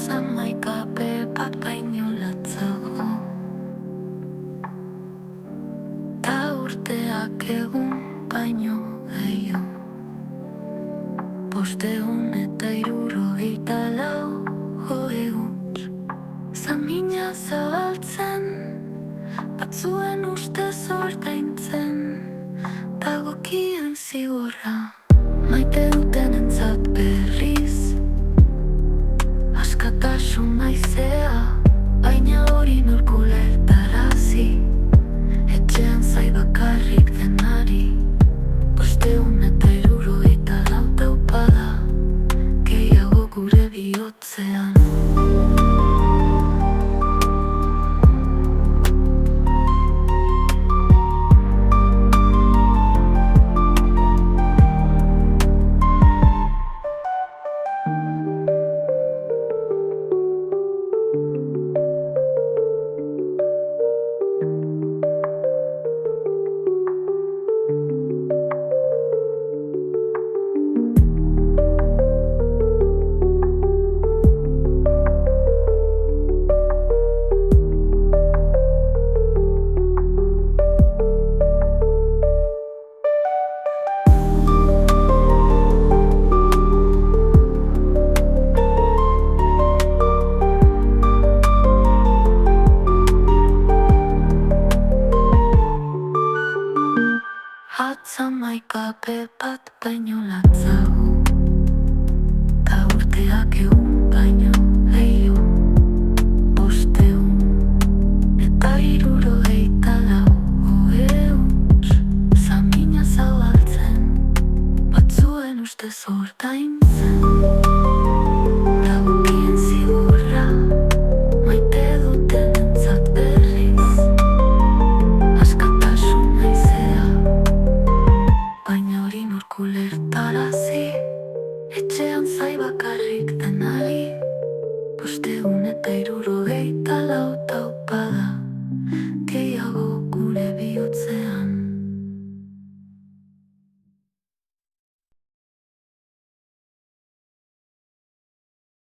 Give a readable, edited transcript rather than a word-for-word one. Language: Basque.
Hamaikape bat baino latzago, ta urteak egun baino gehiago. 574 huntz samina zabaltzen, batzuen ustez ordaintzen, dagokien zigorra. Maite dutenentzat berriz askatasun haizea, baina hori nork ulertarazi, etxean zai bakarrik denari. 574 taupada, gehiago gure bihotzean.